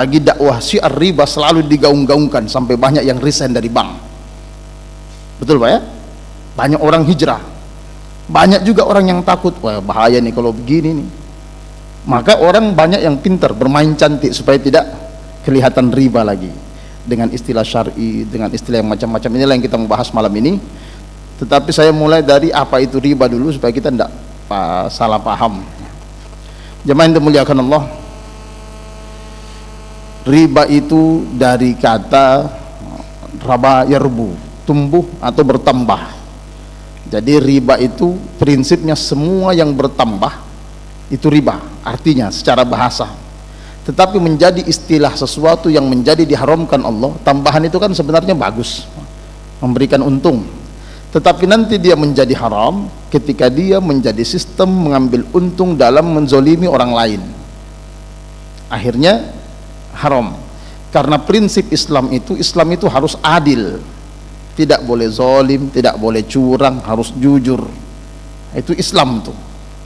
lagi dakwah syiar riba selalu digaung-gaungkan sampai banyak yang resign dari bank. Betul Pak ya? Banyak orang hijrah, banyak juga orang yang takut, wah bahaya nih kalau begini nih. Maka orang banyak yang pintar bermain cantik supaya tidak kelihatan riba lagi, dengan istilah syar'i, dengan istilah yang macam-macam. Inilah yang kita membahas malam ini. Tetapi saya mulai dari apa itu riba dulu supaya kita tidak salah paham. Jemaah yang dimuliakan Allah, riba itu dari kata raba yarbu, tumbuh atau bertambah. Jadi riba itu prinsipnya semua yang bertambah itu riba artinya secara bahasa. Tetapi menjadi istilah sesuatu yang menjadi diharamkan Allah, tambahan itu kan sebenarnya bagus, memberikan untung. Tetapi nanti dia menjadi haram ketika dia menjadi sistem mengambil untung dalam menzolimi orang lain. Akhirnya haram. Karena prinsip Islam itu harus adil, tidak boleh zalim, tidak boleh curang, harus jujur. Itu Islam tuh,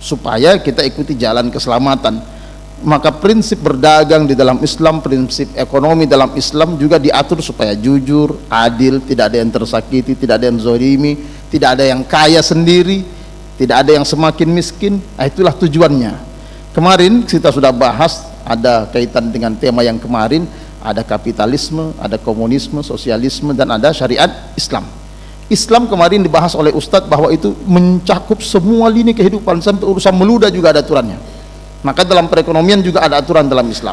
supaya kita ikuti jalan keselamatan. Maka prinsip berdagang di dalam Islam, prinsip ekonomi dalam Islam juga diatur supaya jujur, adil, tidak ada yang tersakiti, tidak ada yang zalimi, tidak ada yang kaya sendiri, tidak ada yang semakin miskin. Itulah tujuannya. Kemarin kita sudah bahas, ada kaitan dengan tema yang kemarin, ada kapitalisme, ada komunisme, sosialisme, dan ada syariat Islam. Islam kemarin dibahas oleh Ustadz bahwa itu mencakup semua lini kehidupan, sampai urusan meludah juga ada aturannya. Maka dalam perekonomian juga ada aturan dalam Islam.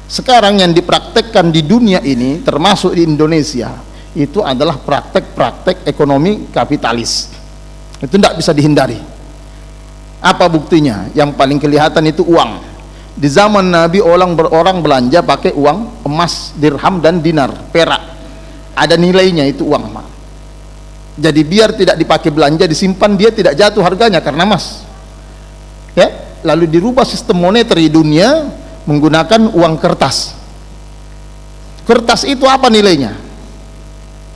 Sekarang yang dipraktekkan di dunia ini, termasuk di Indonesia, itu adalah praktek-praktek ekonomi kapitalis. Itu tidak bisa dihindari. Apa buktinya? Yang paling kelihatan itu uang. Di zaman Nabi orang belanja pakai uang emas, dirham dan dinar, perak. Ada nilainya itu uang. Jadi biar tidak dipakai belanja, disimpan, dia tidak jatuh harganya karena emas. Ya, lalu dirubah sistem moneter di dunia menggunakan uang kertas. Kertas itu apa nilainya?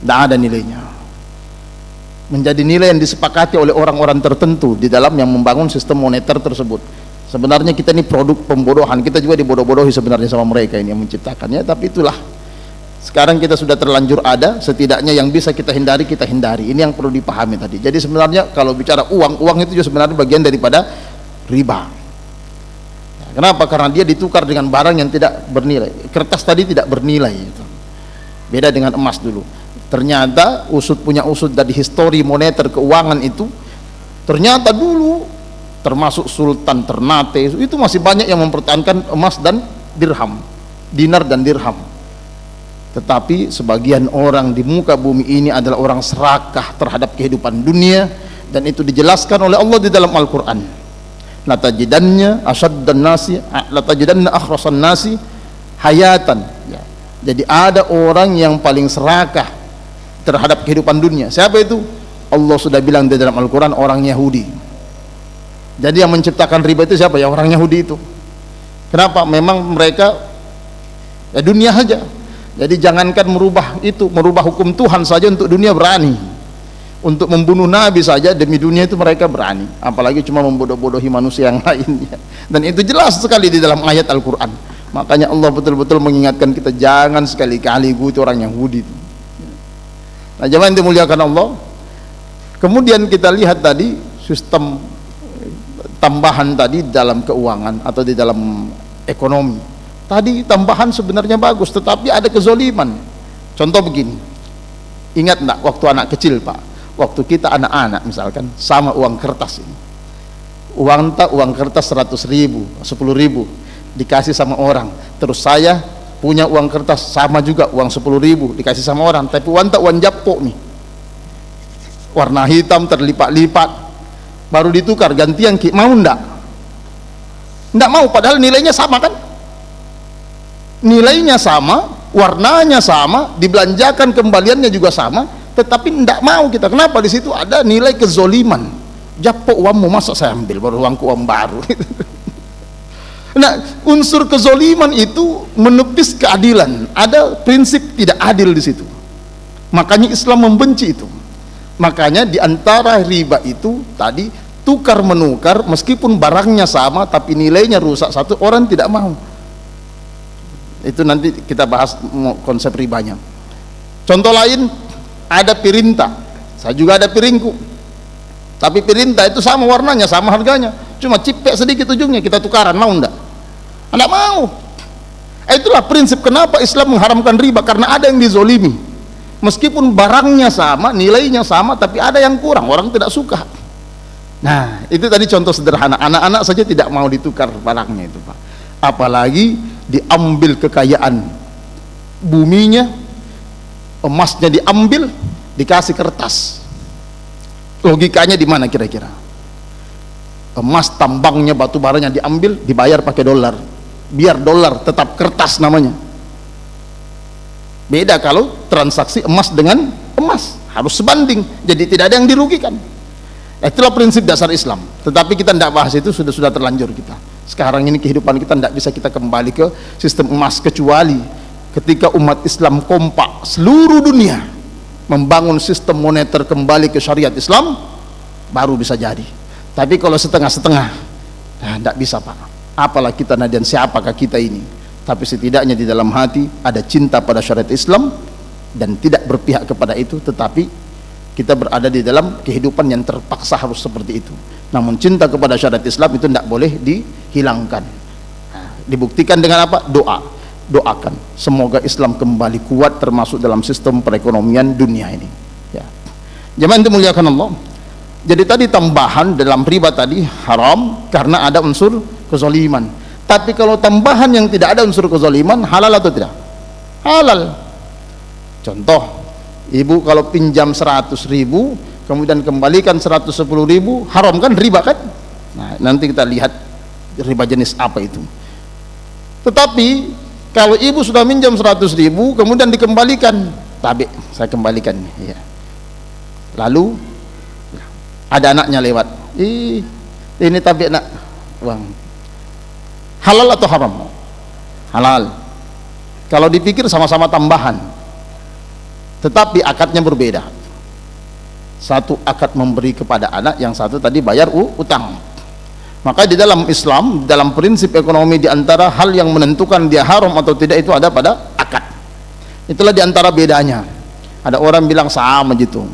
Tidak ada nilainya. Menjadi nilai yang disepakati oleh orang-orang tertentu di dalam yang membangun sistem moneter tersebut. Sebenarnya kita ini produk pembodohan, kita juga dibodoh-bodohi sebenarnya sama mereka ini yang menciptakannya. Tapi itulah, sekarang kita sudah terlanjur ada, setidaknya yang bisa kita hindari, kita hindari. Ini yang perlu dipahami tadi. Jadi sebenarnya kalau bicara uang itu juga sebenarnya bagian daripada riba. Kenapa? Karena dia ditukar dengan barang yang tidak bernilai. Kertas tadi tidak bernilai itu. Beda dengan emas dulu. Ternyata punya usut dari histori moneter keuangan itu, ternyata dulu termasuk Sultan Ternate itu masih banyak yang mempertahankan emas dan dirham, dinar dan dirham. Tetapi sebagian orang di muka bumi ini adalah orang serakah terhadap kehidupan dunia, dan itu dijelaskan oleh Allah di dalam Al-Quran. Latajidanna asyaddan nasi, latajidanna akhrasan nasi hayatan. Ya. Jadi ada orang yang paling serakah terhadap kehidupan dunia. Siapa itu? Allah sudah bilang di dalam Al-Quran, orang Yahudi. Jadi yang menciptakan riba itu siapa? Ya orang Yahudi itu. Kenapa? Memang mereka ya dunia saja. Jadi jangankan merubah hukum Tuhan saja untuk dunia berani. Untuk membunuh Nabi saja demi dunia itu mereka berani. Apalagi cuma membodoh-bodohi manusia yang lainnya. Dan itu jelas sekali di dalam ayat Al-Quran. Makanya Allah betul-betul mengingatkan kita, jangan sekali-kali ikuti orang Yahudi itu. Nah, jemaah yang dimuliakan Allah, kemudian kita lihat tadi sistem tambahan tadi dalam keuangan atau di dalam ekonomi. Tadi tambahan sebenarnya bagus, tetapi ada kezoliman. Contoh begini, ingat enggak waktu anak kecil Pak, waktu kita anak-anak misalkan sama uang kertas ini, uang kertas 100.000, 10.000 dikasih sama orang, terus saya punya uang kertas sama juga uang 10.000 dikasih sama orang, tapi uang japok nih, warna hitam terlipat-lipat, baru ditukar gantian, mau ndak? Ndak mau, padahal nilainya sama kan? Nilainya sama, warnanya sama, dibelanjakan kembaliannya juga sama, tetapi ndak mau kita. Kenapa? Di situ ada nilai kezoliman. Japok uangmu, masa saya ambil baru uangku uang baru. Nah, unsur kezoliman itu menepis keadilan. Ada prinsip tidak adil di situ. Makanya Islam membenci itu. Makanya diantara riba itu tadi tukar menukar, meskipun barangnya sama tapi nilainya rusak satu, orang tidak mau. Itu nanti kita bahas konsep ribanya. Contoh lain, ada pirinta. Saya juga ada piringku, tapi pirinta itu sama warnanya, sama harganya, cuma cipek sedikit ujungnya, kita tukaran, mau enggak? Enggak mau. Itulah prinsip kenapa Islam mengharamkan riba, karena ada yang dizolimi. Meskipun barangnya sama, nilainya sama, tapi ada yang kurang, orang tidak suka. Nah, itu tadi contoh sederhana. Anak-anak saja tidak mau ditukar barangnya itu, Pak. Apalagi diambil kekayaan buminya, emasnya diambil, dikasih kertas. Logikanya di mana kira-kira? Emas, tambangnya, batu baranya diambil, dibayar pakai dolar. Biar dolar tetap kertas namanya. Beda kalau transaksi emas dengan emas, harus sebanding, jadi tidak ada yang dirugikan. Itulah prinsip dasar Islam. Tetapi kita tidak bahas itu, sudah terlanjur kita. Sekarang ini kehidupan kita tidak bisa kita kembali ke sistem emas, kecuali ketika umat Islam kompak seluruh dunia membangun sistem moneter kembali ke syariat Islam, baru bisa jadi. Tapi kalau setengah-setengah, nah, tidak bisa, Pak. Apalah kita dan siapakah kita ini? Tapi setidaknya di dalam hati ada cinta pada syariat Islam dan tidak berpihak kepada itu, tetapi kita berada di dalam kehidupan yang terpaksa harus seperti itu. Namun cinta kepada syariat Islam itu tidak boleh dihilangkan. Nah, dibuktikan dengan apa? Doa. Doakan semoga Islam kembali kuat, termasuk dalam sistem perekonomian dunia ini, ya. Jemaah yang dimuliakan Allah, jadi tadi tambahan dalam riba tadi haram karena ada unsur kezaliman. Tapi kalau tambahan yang tidak ada unsur kezaliman, halal atau tidak? Halal. Contoh, ibu kalau pinjam 100.000 kemudian kembalikan 110.000, haram kan? Riba kan? Nah, nanti kita lihat riba jenis apa itu. Tetapi kalau ibu sudah minjam 100.000 kemudian dikembalikan, tabi, saya kembalikan, ya. Lalu ada anaknya lewat, ini tabi nak uang, halal atau haram? Halal. Kalau dipikir sama-sama tambahan, tetapi akadnya berbeda. Satu akad memberi kepada anak, yang satu tadi bayar utang. Maka di dalam Islam, dalam prinsip ekonomi, di antara hal yang menentukan dia haram atau tidak itu ada pada akad. Itulah di antara bedanya. Ada orang bilang sama gitu,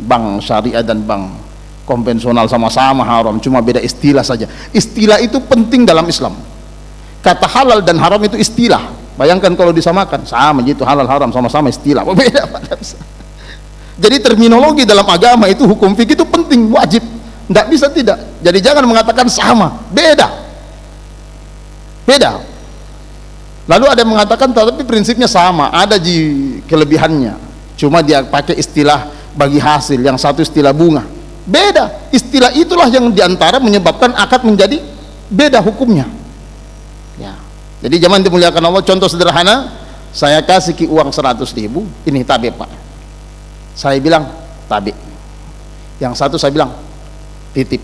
bank syariah dan bank konvensional sama-sama haram, cuma beda istilah saja. Istilah itu penting dalam Islam. Kata halal dan haram itu istilah. Bayangkan kalau disamakan, sama gitu, halal haram sama-sama istilah, berbeda. Jadi terminologi dalam agama itu, hukum fikih itu penting, wajib. Tidak bisa tidak. Jadi jangan mengatakan sama, beda. Beda. Lalu ada yang mengatakan tapi prinsipnya sama, ada kelebihannya. Cuma dia pakai istilah bagi hasil, yang satu istilah bunga. Beda. Istilah itulah yang diantara menyebabkan akad menjadi beda hukumnya. Ya. Jadi zaman dimuliakan Allah, contoh sederhana, saya kasih ki uang 100.000, ini tabi Pak. Saya bilang tabi. Yang satu saya bilang titip.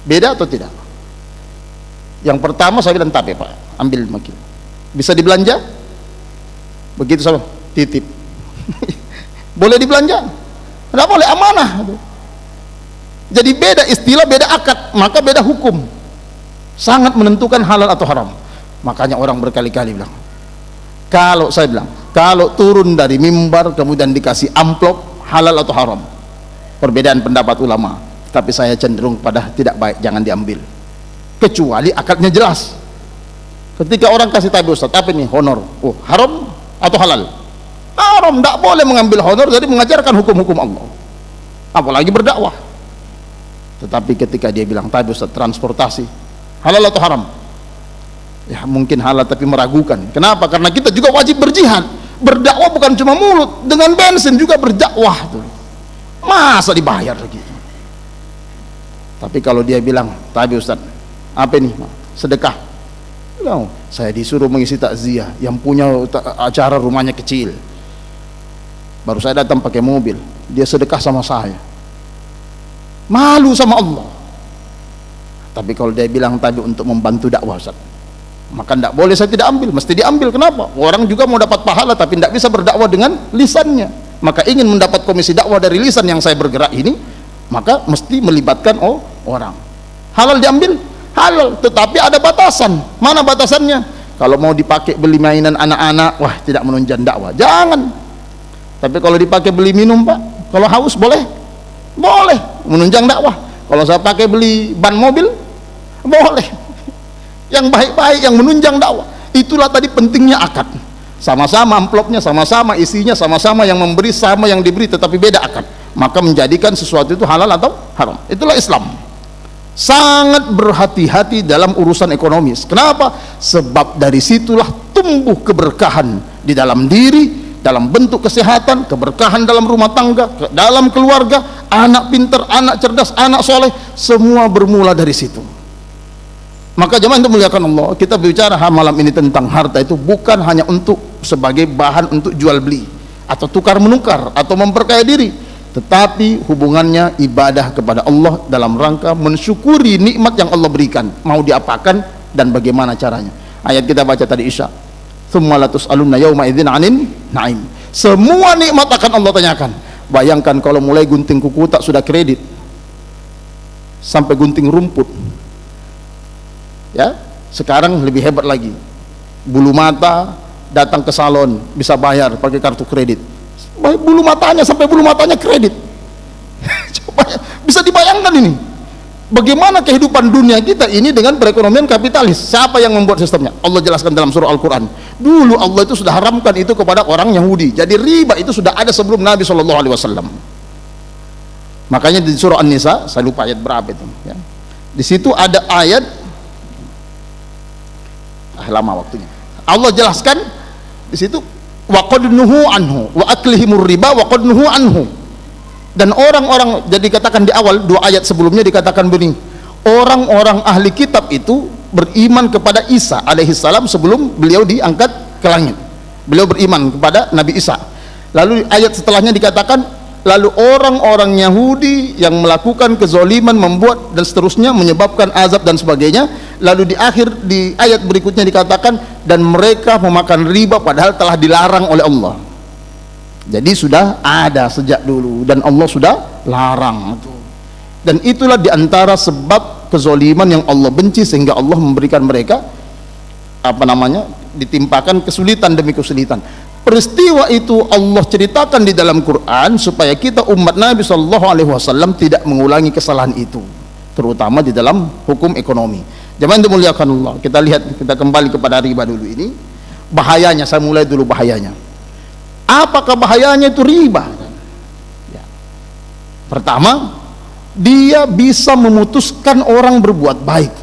Beda atau tidak? Yang pertama saya bilang tabi Pak, ambil makin. Bisa dibelanja? Begitu sama titip. Boleh dibelanja? Tidak boleh, amanah. Jadi beda istilah, beda akad, maka beda hukum. Sangat menentukan halal atau haram. Makanya orang berkali-kali bilang, kalau saya bilang, kalau turun dari mimbar kemudian dikasih amplop, halal atau haram? Perbedaan pendapat ulama, tapi saya cenderung pada tidak baik, jangan diambil. Kecuali akadnya jelas. Ketika orang kasih tabi, Ustaz, apa ini? Honor. Oh, haram atau halal? Haram, tidak boleh mengambil honor, jadi mengajarkan hukum-hukum Allah. Apalagi berdakwah. Tetapi ketika dia bilang tabi, Ustaz, transportasi, halal atau haram? Ya mungkin halal tapi meragukan. Kenapa? Karena kita juga wajib berjihad. Berdakwah bukan cuma mulut, dengan bensin juga berdakwah tuh. Masa dibayar lagi? Tapi kalau dia bilang, tabi Ustaz, apa ini? Sedekah. No, saya disuruh mengisi takziah, yang punya acara rumahnya kecil. Baru saya datang pakai mobil, dia sedekah sama saya. Malu sama Allah. Tapi kalau dia bilang tadi untuk membantu dakwah, Ustaz, maka tidak boleh saya tidak ambil, mesti diambil. Kenapa? Orang juga mau dapat pahala tapi tidak bisa berdakwah dengan lisannya. Maka ingin mendapat komisi dakwah dari lisan yang saya bergerak ini, maka mesti melibatkan orang. Halal diambil? Halal, tetapi ada batasan. Mana batasannya? Kalau mau dipakai beli mainan anak-anak, wah tidak menunjang dakwah, jangan. Tapi kalau dipakai beli minum Pak, kalau haus boleh menunjang dakwah. Kalau saya pakai beli ban mobil, boleh. Yang baik-baik, yang menunjang dakwah. Itulah tadi pentingnya akad. Sama-sama amplopnya, sama-sama isinya, sama-sama yang memberi, sama yang diberi, tetapi beda akad. Maka menjadikan sesuatu itu halal atau haram. Itulah Islam. Sangat berhati-hati dalam urusan ekonomis. Kenapa? Sebab dari situlah tumbuh keberkahan di dalam diri, dalam bentuk kesehatan, keberkahan dalam rumah tangga, dalam keluarga, anak pintar, anak cerdas, anak soleh, semua bermula dari situ. Maka jemaah yang dimuliakan Allah, kita bicara malam ini tentang harta itu bukan hanya untuk sebagai bahan untuk jual beli atau tukar menukar atau memperkaya diri, tetapi hubungannya ibadah kepada Allah dalam rangka mensyukuri nikmat yang Allah berikan, mau diapakan dan bagaimana caranya. Ayat kita baca tadi Isya, tsumma latus'alunna yauma idzin 'anin na'im. Semua nikmat akan Allah tanyakan. Bayangkan kalau mulai gunting kuku tak sudah kredit, sampai gunting rumput, ya sekarang lebih hebat lagi, bulu mata datang ke salon bisa bayar pakai kartu kredit. Bulu matanya, sampai bulu matanya kredit. Coba bisa dibayangkan ini bagaimana kehidupan dunia kita ini dengan perekonomian kapitalis. Siapa yang membuat sistemnya? Allah jelaskan dalam surah Al-Quran. Dulu Allah itu sudah haramkan itu kepada orang Yahudi. Jadi riba itu sudah ada sebelum Nabi SAW. Makanya di surah An-Nisa, saya lupa ayat berapa itu ya, di situ ada ayat, lama waktunya, Allah jelaskan di situ, wa qad nuhu anhu wa aklihimur riba wa qad nuhu anhu. Dan orang-orang, jadi dikatakan di awal dua ayat sebelumnya dikatakan begini, orang-orang ahli kitab itu beriman kepada Isa alaihissalam sebelum beliau diangkat ke langit. Beliau beriman kepada Nabi Isa. Lalu ayat setelahnya dikatakan, lalu orang-orang Yahudi yang melakukan kezoliman, membuat dan seterusnya, menyebabkan azab dan sebagainya. Lalu di akhir di ayat berikutnya dikatakan, dan mereka memakan riba padahal telah dilarang oleh Allah. Jadi sudah ada sejak dulu dan Allah sudah larang. Dan itulah diantara sebab kezoliman yang Allah benci, sehingga Allah memberikan mereka ditimpakan kesulitan demi kesulitan. Peristiwa itu Allah ceritakan di dalam Quran supaya kita umat Nabi SAW tidak mengulangi kesalahan itu, terutama di dalam hukum ekonomi. Jemaah yang dimuliakan Allah, kita lihat, kita kembali kepada riba dulu ini. Bahayanya, saya mulai dulu bahayanya. Apakah bahayanya itu riba? Ya. Pertama, dia bisa memutuskan orang berbuat baik.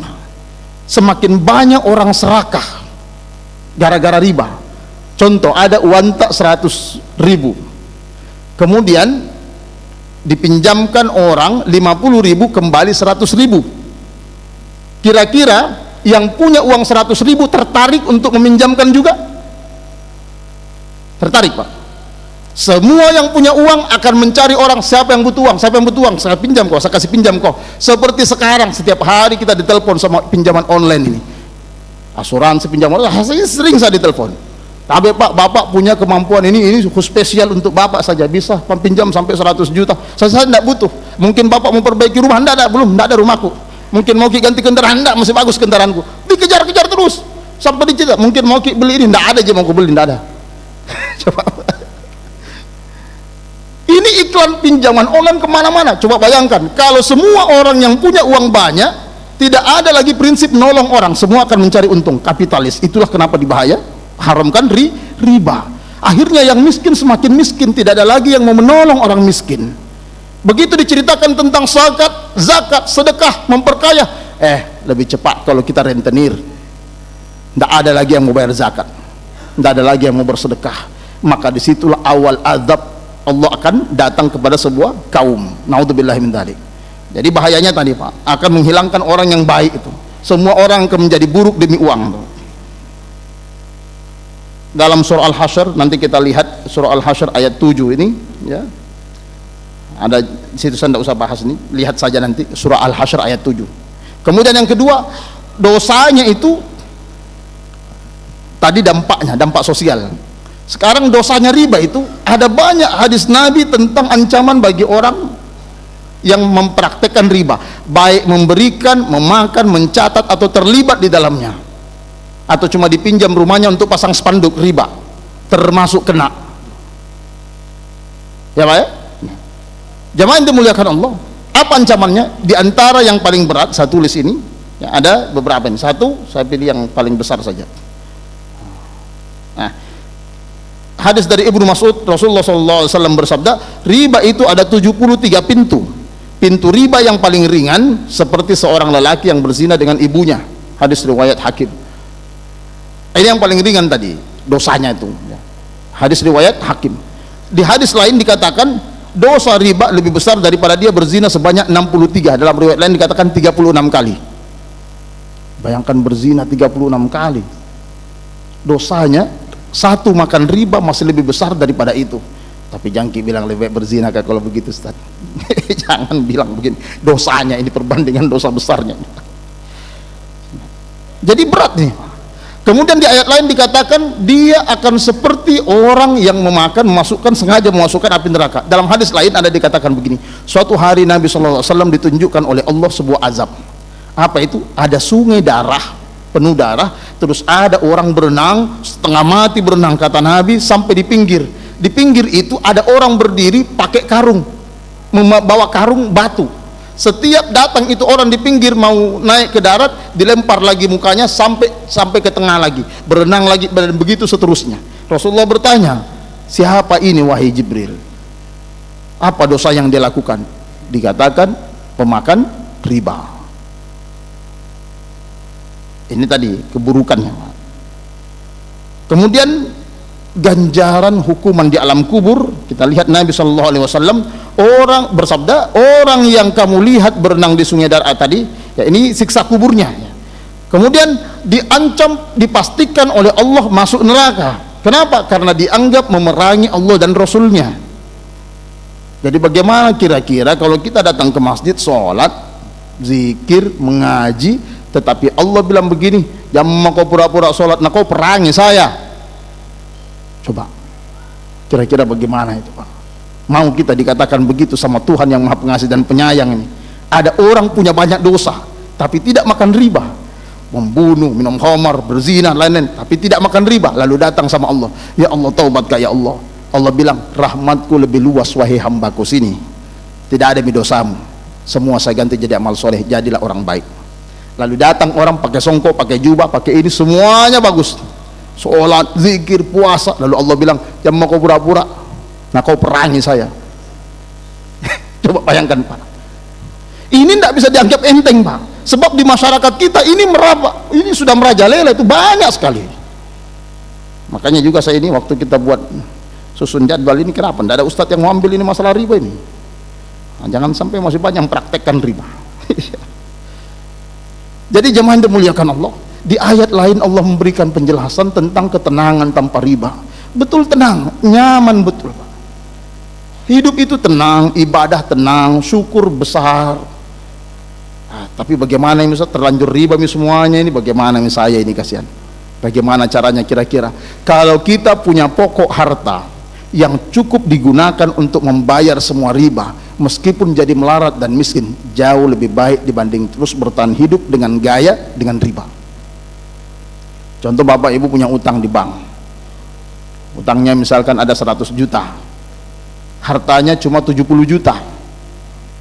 Semakin banyak orang serakah gara-gara riba. Contoh, ada uang tak 100.000, kemudian dipinjamkan orang 50.000, kembali 100.000. Kira-kira yang punya uang 100.000 tertarik untuk meminjamkan juga? Tertarik Pak? Semua yang punya uang akan mencari orang, siapa yang butuh uang, siapa yang butuh uang, saya pinjam kau, saya kasih pinjam kau. Seperti sekarang setiap hari kita ditelepon sama pinjaman online ini, asuransi pinjaman, sering saya ditelepon. Tapi Pak, Bapak punya kemampuan ini khusus spesial untuk Bapak saja, bisa pinjam sampai 100 juta. Saya tidak butuh. Mungkin Bapak memperbaiki rumah, tidak ada rumahku. Mungkin mau ganti kendaraan, tidak, masih bagus kendaraanku. Dikejar-kejar terus sampai dicegat. Mungkin mau beli ini, tidak ada aja mau beli, tidak ada. Coba. Ini iklan pinjaman online kemana-mana. Coba bayangkan, kalau semua orang yang punya uang banyak, tidak ada lagi prinsip nolong orang, semua akan mencari untung, kapitalis. Itulah kenapa dibahaya haramkan riba. Akhirnya yang miskin semakin miskin, tidak ada lagi yang mau menolong orang miskin. Begitu diceritakan tentang zakat, sedekah, memperkaya, lebih cepat kalau kita rentenir. Tidak ada lagi yang mau bayar zakat, tidak ada lagi yang mau bersedekah. Maka disitulah awal azab Allah akan datang kepada sebuah kaum. Naudzubillahi min dzalik. Jadi bahayanya tadi Pak, akan menghilangkan orang yang baik itu. Semua orang akan menjadi buruk demi uang. Dalam surah Al-Hasyr, nanti kita lihat surah Al-Hasyr ayat 7 ini ya. Ada di situ, saya tidak usah bahas ini, lihat saja nanti surah Al-Hasyr ayat 7. Kemudian yang kedua, dosanya itu tadi dampaknya, dampak sosial. Sekarang dosanya riba itu, ada banyak hadis Nabi tentang ancaman bagi orang yang mempraktekkan riba, baik memberikan, memakan, mencatat atau terlibat di dalamnya. atau cuma dipinjam rumahnya untuk pasang spanduk riba, termasuk kena. Ya Pak ya? Jamaah yang dimuliakan Allah, apa ancamannya? Di antara yang paling berat, saya tulis ini, ya, ada beberapa ini. Satu, saya pilih yang paling besar saja. Nah, hadis dari Ibnu Mas'ud, Rasulullah SAW bersabda, riba itu ada 73 pintu. Pintu riba yang paling ringan seperti seorang lelaki yang berzina dengan ibunya. Hadis riwayat Hakim. Ini yang paling ringan tadi dosanya itu. Hadis riwayat Hakim. Di hadis lain dikatakan dosa riba lebih besar daripada dia berzina sebanyak 63. Dalam riwayat lain dikatakan 36 kali. Bayangkan berzina 36 kali. Dosanya satu makan riba masih lebih besar daripada itu. Tapi jangki bilang lebih baik berzina kalau begitu Ustaz. Jangan bilang begini, dosanya ini perbandingan dosa besarnya. Jadi berat nih. Kemudian di ayat lain dikatakan dia akan seperti orang yang sengaja memasukkan api neraka. Dalam hadis lain ada dikatakan begini, suatu hari Nabi SAW ditunjukkan oleh Allah sebuah azab. Apa itu? Ada sungai darah, penuh darah, terus ada orang berenang, setengah mati berenang kata Nabi, sampai di pinggir. Di pinggir itu ada orang berdiri pakai karung, membawa karung batu. Setiap datang itu orang di pinggir mau naik ke darat, dilempar lagi mukanya sampai ke tengah lagi, berenang lagi, dan begitu seterusnya. Rasulullah bertanya, siapa ini wahai Jibril? Apa dosa yang dia lakukan? Dikatakan pemakan riba. Ini tadi keburukannya. Kemudian ganjaran hukuman di alam kubur, kita lihat Nabi SAW orang bersabda, orang yang kamu lihat berenang di sungai darah tadi, ya ini siksa kuburnya. Kemudian diancam, dipastikan oleh Allah masuk neraka. Kenapa? Karena dianggap memerangi Allah dan Rasulnya. Jadi bagaimana kira-kira kalau kita datang ke masjid, sholat, zikir, mengaji, tetapi Allah bilang begini, jangan kau pura-pura sholat, nah kau perangi saya. Coba kira-kira bagaimana itu Pak? Mau kita dikatakan begitu sama Tuhan yang Maha Pengasih dan Penyayang ini? Ada orang punya banyak dosa tapi tidak makan riba, membunuh, minum khamar, berzina, lain-lain, tapi tidak makan riba, lalu datang sama Allah, ya Allah taubatkah ya Allah. Allah bilang, rahmatku lebih luas wahai hambaku, sini tidak ada dosamu, semua saya ganti jadi amal soleh, jadilah orang baik. Lalu datang orang pakai songkok, pakai jubah, pakai ini, semuanya bagus, sholat, zikir, puasa, lalu Allah bilang, jangan mau kau pura-pura, nah kau perangi saya. Coba bayangkan Pak, ini tidak bisa dianggap enteng Pak, sebab di masyarakat kita ini ini sudah merajalela, itu banyak sekali. Makanya juga saya ini waktu kita buat susun jadwal ini, kenapa tidak ada ustadz yang mau ambil ini masalah riba ini? Nah, jangan sampai masih banyak yang praktekkan riba. Jadi jemaah yang dimuliakan Allah, di ayat lain Allah memberikan penjelasan tentang ketenangan tanpa riba. Betul tenang, nyaman betul Pak. Hidup itu tenang, ibadah tenang, syukur besar. Nah, tapi bagaimana ini terlanjur riba ini semuanya ini, bagaimana ini saya ini kasihan. Bagaimana caranya kira-kira? Kalau kita punya pokok harta yang cukup digunakan untuk membayar semua riba, meskipun jadi melarat dan miskin, jauh lebih baik dibanding terus bertahan hidup dengan gaya dengan riba. Contoh bapak ibu punya utang di bank, utangnya misalkan ada 100 juta, hartanya cuma 70 juta,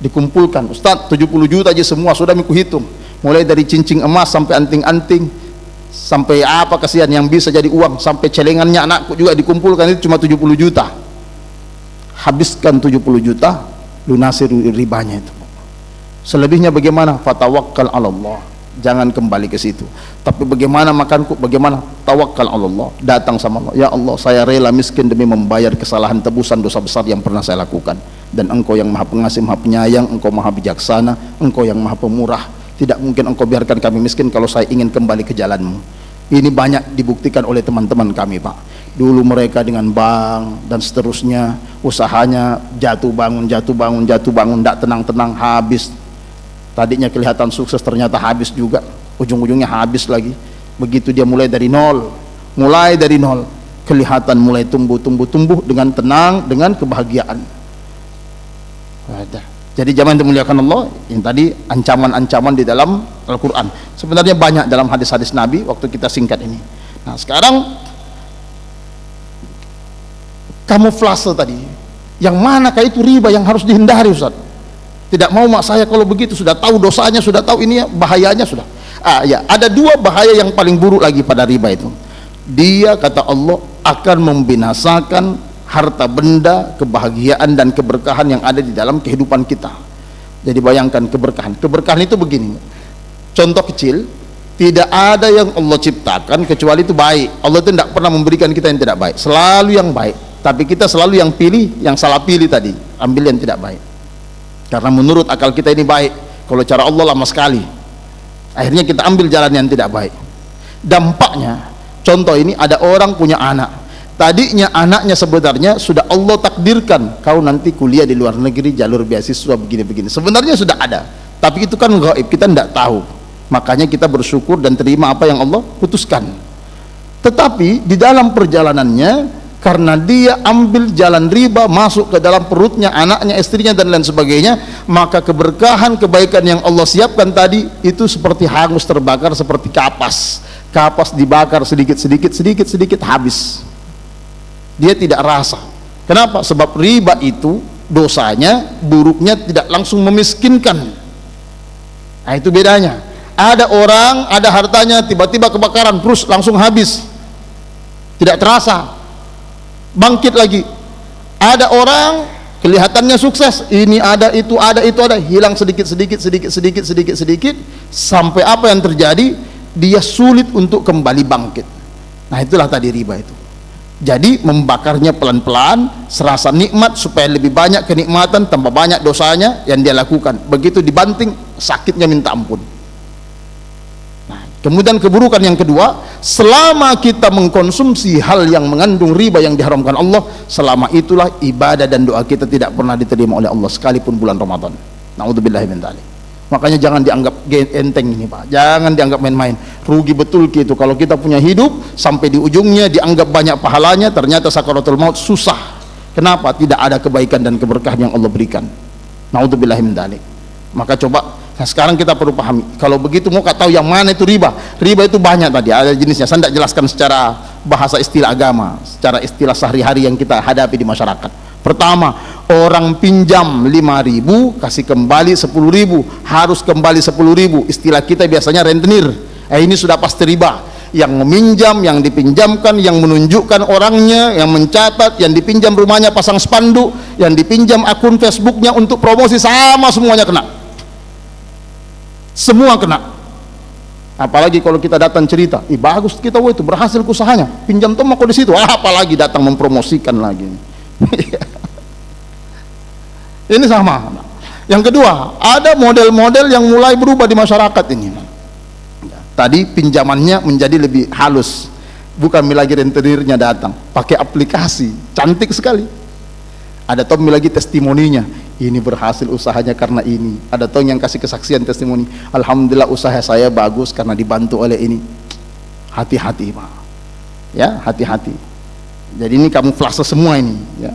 dikumpulkan, Ustadz 70 juta aja semua sudah aku hitung, mulai dari cincin emas sampai anting-anting, sampai apa kasihan yang bisa jadi uang, sampai celengannya anakku juga dikumpulkan, itu cuma 70 juta. Habiskan 70 juta, lunasi ribanya itu. Selebihnya bagaimana? Fatawakkal 'ala Allah, jangan kembali ke situ. Tapi bagaimana makanku, bagaimana? Tawakkal 'ala Allah, datang sama Allah, ya Allah saya rela miskin demi membayar kesalahan tebusan dosa besar yang pernah saya lakukan, dan Engkau yang Maha Pengasih, Maha Penyayang, Engkau Maha Bijaksana, Engkau yang Maha Pemurah, tidak mungkin Engkau biarkan kami miskin kalau saya ingin kembali ke jalan-Mu. Ini banyak dibuktikan oleh teman-teman kami Pak. Dulu mereka dengan bank dan seterusnya, usahanya jatuh bangun, tidak tenang-tenang, habis. Tadinya kelihatan sukses, ternyata habis juga, ujung-ujungnya habis lagi. Begitu dia mulai dari nol, kelihatan mulai tumbuh dengan tenang, dengan kebahagiaan. Jadi jangan dimuliakan Allah, yang tadi ancaman-ancaman di dalam Al-Quran. Sebenarnya banyak dalam hadis-hadis Nabi, waktu kita singkat ini. Nah sekarang kamuflase tadi, yang manakah itu riba yang harus dihindari Ustaz? Tidak mau mak saya kalau begitu, sudah tahu dosanya, sudah tahu ini bahayanya sudah. Ya, ada dua bahaya yang paling buruk lagi pada riba itu. Dia kata Allah akan membinasakan harta benda, kebahagiaan dan keberkahan yang ada di dalam kehidupan kita. Jadi bayangkan keberkahan. Keberkahan itu begini. Contoh kecil, tidak ada yang Allah ciptakan kecuali itu baik. Allah itu tidak pernah memberikan kita yang tidak baik, selalu yang baik. Tapi kita selalu yang pilih, yang salah pilih tadi, ambil yang tidak baik. Karena menurut akal kita ini baik, kalau cara Allah lama sekali. Akhirnya kita ambil jalan yang tidak baik. Dampaknya, contoh ini ada orang punya anak. Tadinya anaknya sebenarnya sudah Allah takdirkan, kau nanti kuliah di luar negeri jalur beasiswa begini-begini. Sebenarnya sudah ada, tapi itu kan gaib, kita tidak tahu. Makanya kita bersyukur dan terima apa yang Allah putuskan. Tetapi di dalam perjalanannya, karena dia ambil jalan riba, masuk ke dalam perutnya anaknya, istrinya dan lain sebagainya, maka keberkahan, kebaikan yang Allah siapkan tadi itu seperti hangus, terbakar seperti kapas. Kapas dibakar sedikit habis. Dia tidak rasa. Kenapa? Sebab riba itu dosanya, buruknya tidak langsung memiskinkan. Nah itu bedanya. Ada orang, ada hartanya, tiba-tiba kebakaran, terus langsung habis, tidak terasa, bangkit lagi. Ada orang kelihatannya sukses, ini ada, itu ada, hilang sedikit, sampai apa yang terjadi? Dia sulit untuk kembali bangkit. Nah itulah tadi riba itu. Jadi membakarnya pelan-pelan, serasa nikmat supaya lebih banyak kenikmatan, tambah banyak dosanya yang dia lakukan. Begitu dibanting, sakitnya minta ampun. Nah, kemudian keburukan yang kedua, selama kita mengkonsumsi hal yang mengandung riba yang diharamkan Allah, selama itulah ibadah dan doa kita tidak pernah diterima oleh Allah sekalipun bulan Ramadan. Na'udzubillahi min dzalik. Makanya jangan dianggap enteng ini Pak, jangan dianggap main-main. Rugi betul gitu kalau kita punya hidup sampai di ujungnya dianggap banyak pahalanya, ternyata sakaratul maut susah. Kenapa? Tidak ada kebaikan dan keberkahan yang Allah berikan. Na'udzubillahi min dzalik. Maka coba, nah sekarang kita perlu pahami, kalau begitu mau tahu yang mana itu riba. Riba itu banyak tadi, ada jenisnya. Saya tidak jelaskan secara bahasa istilah agama, secara istilah sehari-hari yang kita hadapi di masyarakat. Pertama, orang pinjam 5.000 kasih kembali 10.000, harus kembali 10.000. Istilah kita biasanya rentenir. Ini sudah pasti riba. Yang meminjam, yang dipinjamkan, yang menunjukkan orangnya, yang mencatat, yang dipinjam rumahnya pasang spanduk, yang dipinjam akun Facebooknya untuk promosi, sama semuanya kena. Semua kena. Apalagi kalau kita datang cerita, bagus kita itu berhasil usahanya, pinjam tuh mau di situ, apalagi datang mempromosikan lagi. Ini sama. Yang kedua, ada model-model yang mulai berubah di masyarakat ini. Tadi pinjamannya menjadi lebih halus, bukan lagi rentenirnya datang, pakai aplikasi, cantik sekali. Ada toh lagi testimoninya, ini berhasil usahanya karena ini. Ada toh yang kasih kesaksian testimoni, alhamdulillah usaha saya bagus karena dibantu oleh ini. Hati-hati Pak, ya hati-hati. Jadi ini kamuflase semua ini, ya.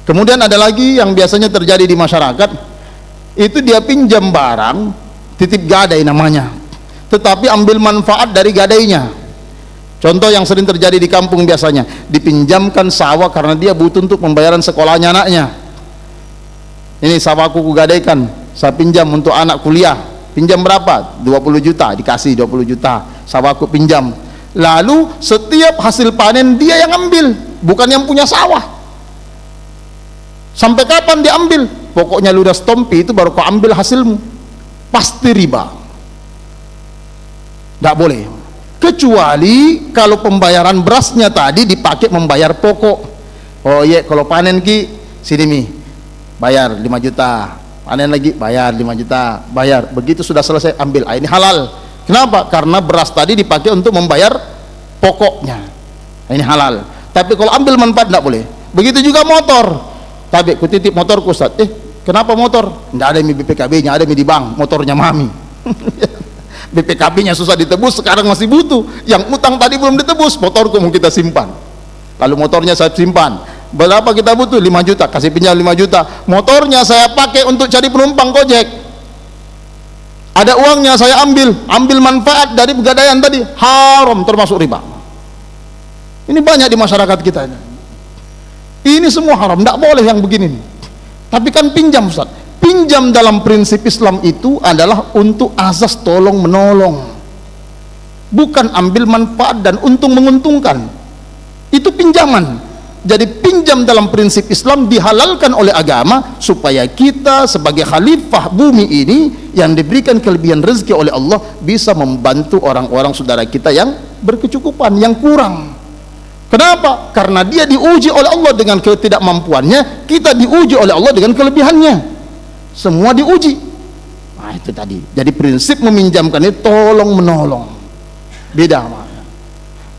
Kemudian ada lagi yang biasanya terjadi di masyarakat, itu dia pinjam barang, titip gadai namanya, tetapi ambil manfaat dari gadainya. Contoh yang sering terjadi di kampung biasanya, dipinjamkan sawah karena dia butuh untuk pembayaran sekolahnya anaknya. Ini sawahku kugadaikan, saya pinjam untuk anak kuliah. Pinjam berapa? 20 juta, dikasih 20 juta, sawahku pinjam. Lalu setiap hasil panen dia yang ambil, bukan yang punya sawah. Sampai kapan diambil? Pokoknya lu udah stompi itu baru kau ambil hasilmu. Pasti riba. Tidak boleh. Kecuali kalau pembayaran berasnya tadi dipakai membayar pokok. Oh iya, kalau panen ki sini mi, bayar 5 juta. Panen lagi bayar 5 juta. Bayar. Begitu sudah selesai ambil. Ini halal. Kenapa? Karena beras tadi dipakai untuk membayar pokoknya. Ini halal. Tapi kalau ambil manfaat tidak boleh. Begitu juga motor. Tapi ku titip motorku Ustaz. Kenapa motor? Tidak ada BPKB-nya, ada di bank. Motornya mami. BPKB-nya susah ditebus, sekarang masih butuh. Yang utang tadi belum ditebus, motorku mau kita simpan. Lalu motornya saya simpan. Berapa kita butuh? 5 juta. Kasih pinjam 5 juta. Motornya saya pakai untuk cari penumpang Gojek. Ada uangnya saya ambil manfaat dari pegadaian tadi, haram, termasuk riba. Ini banyak di masyarakat kita. Ini semua haram, tidak boleh yang begini. Tapi kan pinjam, Ustaz. Pinjam dalam prinsip Islam itu adalah untuk azas tolong menolong, bukan ambil manfaat dan untung menguntungkan. Itu pinjaman. Jadi pinjam dalam prinsip Islam dihalalkan oleh agama supaya kita sebagai khalifah bumi ini yang diberikan kelebihan rezeki oleh Allah bisa membantu orang-orang saudara kita yang berkecukupan, yang kurang. Kenapa? Karena dia diuji oleh Allah dengan ketidakmampuannya, kita diuji oleh Allah dengan kelebihannya. Semua diuji. Nah, itu tadi. Jadi prinsip meminjamkan itu tolong menolong. Beda.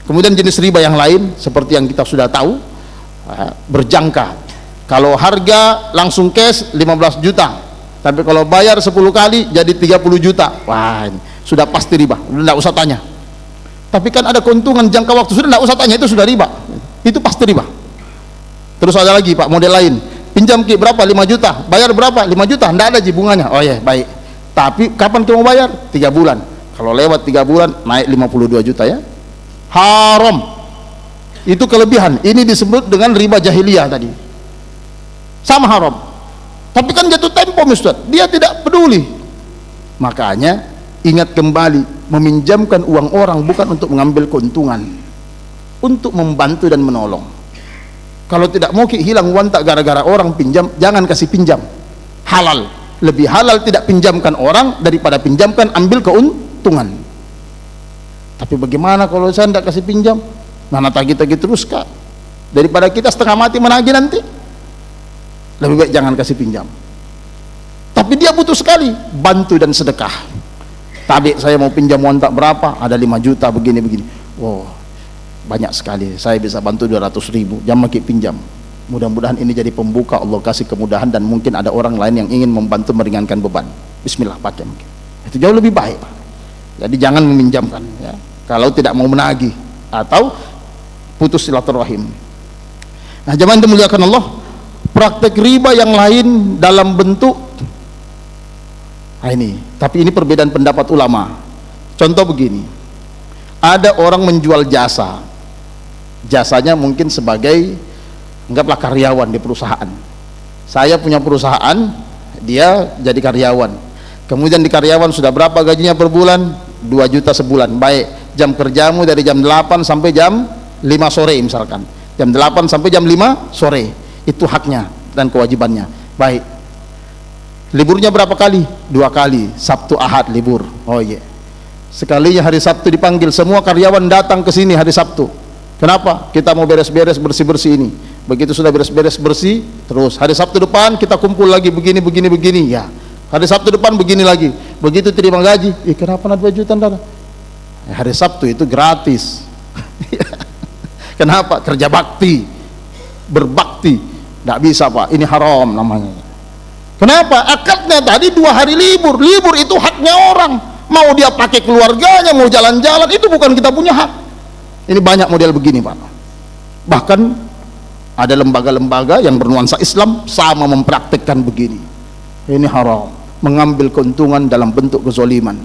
Kemudian jenis riba yang lain seperti yang kita sudah tahu, berjangka. Kalau harga langsung cash 15 juta, tapi kalau bayar 10 kali jadi 30 juta. Wah, ini sudah pasti riba, udah tidak usah tanya. Tapi kan ada keuntungan jangka waktu, sudah tidak usah tanya, itu sudah riba, itu pasti riba. Terus ada lagi Pak, model lain, pinjam Ki berapa? 5 juta, bayar berapa? 5 juta, tidak ada bunganya. Oh ya, baik, tapi kapan kita mau bayar? 3 bulan. Kalau lewat 3 bulan naik 52 juta ya, haram. Itu kelebihan. Ini disebut dengan riba jahiliyah tadi, sama haram. Tapi kan jatuh tempo Ustaz, dia tidak peduli. Makanya ingat kembali, meminjamkan uang orang bukan untuk mengambil keuntungan, untuk membantu dan menolong. Kalau tidak mau hilang uang tak gara-gara orang pinjam, jangan kasih pinjam. Halal, lebih halal tidak pinjamkan orang daripada pinjamkan ambil keuntungan. Tapi bagaimana kalau saya tidak kasih pinjam? Mana tagih-tagih terus Kak, daripada kita setengah mati menagih nanti, lebih baik jangan kasih pinjam. Tapi dia butuh sekali bantu dan sedekah. Tadi saya mau pinjam uang tak berapa, ada 5 juta begini-begini. Wow, banyak sekali, saya bisa bantu 200.000, jangan makin pinjam. Mudah-mudahan ini jadi pembuka, Allah kasih kemudahan dan mungkin ada orang lain yang ingin membantu meringankan beban. Bismillah, pakai mungkin. Itu jauh lebih baik Pak. Jadi jangan meminjamkan ya, kalau tidak mau menagih atau putus silaturahim. Nah, jemaah yang dimuliakan Allah, praktek riba yang lain dalam bentuk ini, tapi ini perbedaan pendapat ulama. Contoh begini, ada orang menjual jasa, jasanya mungkin sebagai, anggaplah karyawan di perusahaan. Saya punya perusahaan, dia jadi karyawan. Kemudian di karyawan sudah berapa gajinya per bulan? 2 juta sebulan. Baik, jam kerjamu dari jam 8 sampai jam 5 sore misalkan, jam 8 sampai jam 5 sore, itu haknya dan kewajibannya. Baik, liburnya berapa kali? 2 kali, Sabtu Ahad libur. Oh iya, sekalinya hari Sabtu dipanggil, semua karyawan datang ke sini hari Sabtu. Kenapa? Kita mau beres-beres bersih-bersih ini. Begitu sudah beres-beres bersih, terus hari Sabtu depan kita kumpul lagi begini ya, hari Sabtu depan begini lagi. Begitu terima gaji, kenapa ada 2 juta hari Sabtu itu gratis. Kenapa? Kerja bakti, berbakti, tidak bisa Pak, ini haram namanya. Kenapa? Akadnya tadi 2 hari libur, libur itu haknya orang, mau dia pakai keluarganya, mau jalan-jalan, itu bukan kita punya hak. Ini banyak model begini Pak. Bahkan ada lembaga-lembaga yang bernuansa Islam sama mempraktikkan begini. Ini haram, mengambil keuntungan dalam bentuk kezoliman.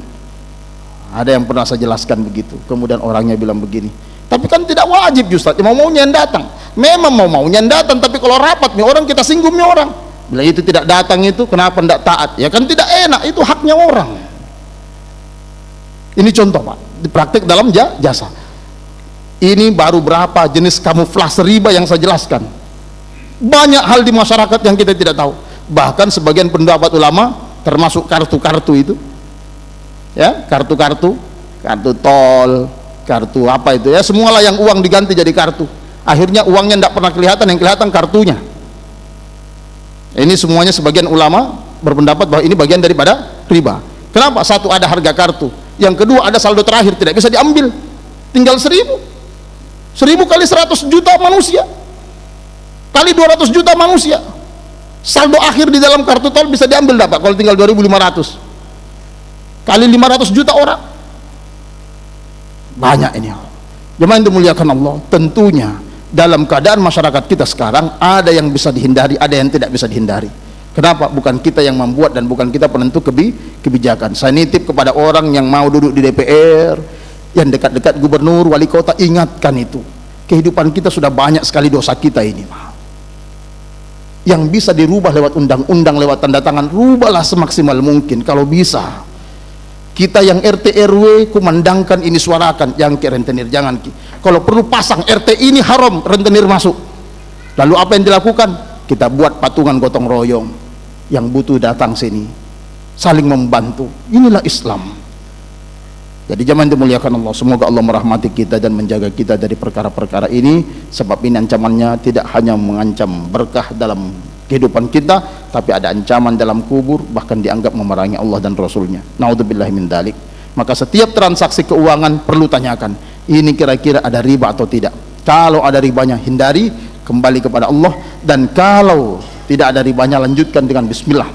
Ada yang pernah saya jelaskan begitu, kemudian orangnya bilang begini, tapi kan tidak wajib Ustaz, mau-maunya yang datang. Memang mau-maunya yang datang, tapi kalau rapat nih orang, kita singgung nih orang, bila itu tidak datang itu kenapa tidak taat? Ya kan tidak enak, itu haknya orang. Ini contoh Pak, dipraktik dalam jasa. Ini baru berapa jenis kamuflase riba yang saya jelaskan. Banyak hal di masyarakat yang kita tidak tahu. Bahkan sebagian pendapat ulama, termasuk kartu-kartu itu ya, kartu tol, kartu apa itu ya, semualah yang uang diganti jadi kartu, akhirnya uangnya tidak pernah kelihatan, yang kelihatan kartunya. Ini semuanya sebagian ulama berpendapat bahwa ini bagian daripada riba. Kenapa? Satu, ada harga kartu, yang kedua ada saldo terakhir, tidak bisa diambil, tinggal 1.000 kali 100 juta manusia kali 200 juta manusia, saldo akhir di dalam kartu tol bisa diambil dapat kalau tinggal 2.500 kali 500 juta orang. Banyak ini. Jemaah yang dimuliakan Allah, tentunya dalam keadaan masyarakat kita sekarang ada yang bisa dihindari, ada yang tidak bisa dihindari. Kenapa? Bukan kita yang membuat dan bukan kita penentu kebijakan. Saya nitip kepada orang yang mau duduk di DPR, yang dekat-dekat gubernur, wali kota, ingatkan itu. Kehidupan kita sudah banyak sekali dosa kita ini, yang bisa dirubah lewat undang-undang, lewat tanda tangan, rubahlah semaksimal mungkin kalau bisa. Kita yang RT RW kumandangkan ini, suarakan, yang ke rentenir jangan ki. Kalau perlu pasang RT ini haram, rentenir masuk. Lalu apa yang dilakukan? Kita buat patungan gotong royong, yang butuh datang sini, saling membantu. Inilah Islam. Jadi zaman dimuliakan Allah, semoga Allah merahmati kita dan menjaga kita dari perkara-perkara ini, sebab ini ancamannya tidak hanya mengancam berkah dalam kehidupan kita, tapi ada ancaman dalam kubur, bahkan dianggap memerangi Allah dan Rasulnya. Naudzubillahi min dzalik. Maka setiap transaksi keuangan perlu tanyakan, ini kira-kira ada riba atau tidak. Kalau ada ribanya, hindari, kembali kepada Allah. Dan kalau tidak ada ribanya, lanjutkan dengan bismillah.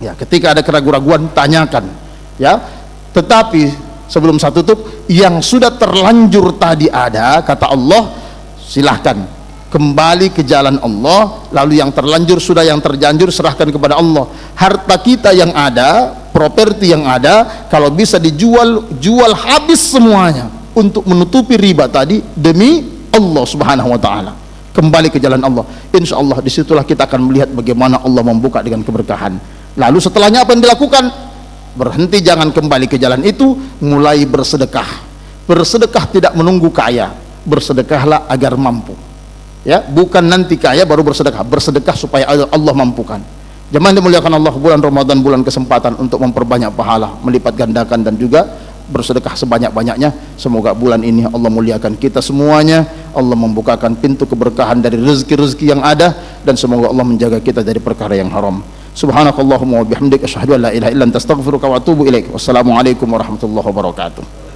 Ya, ketika ada keraguan-raguan, tanyakan. Ya, tetapi sebelum saya tutup, yang sudah terlanjur tadi ada, kata Allah, silahkan kembali ke jalan Allah. Lalu yang terlanjur sudah, yang terjanjur serahkan kepada Allah. Harta kita yang ada, properti yang ada, kalau bisa dijual, jual habis semuanya untuk menutupi riba tadi demi Allah Subhanahu wa taala. Kembali ke jalan Allah, insya Allah disitulah kita akan melihat bagaimana Allah membuka dengan keberkahan. Lalu setelahnya apa yang dilakukan? Berhenti, jangan kembali ke jalan itu, mulai bersedekah. Bersedekah tidak menunggu kaya, bersedekahlah agar mampu. Ya, bukan nanti kaya baru bersedekah, bersedekah supaya Allah mampukan. Jemaah dimuliakan Allah, bulan Ramadan bulan kesempatan untuk memperbanyak pahala, melipat gandakan, dan juga bersedekah sebanyak-banyaknya. Semoga bulan ini Allah muliakan kita semuanya, Allah membukakan pintu keberkahan dari rezeki-rezeki yang ada, dan semoga Allah menjaga kita dari perkara yang haram. Subhanakallahumma wa bihamdika asyhadu an la ilaha illa anta astaghfiruka wa atubu ilaik. Wassalamualaikum warahmatullahi wabarakatuh.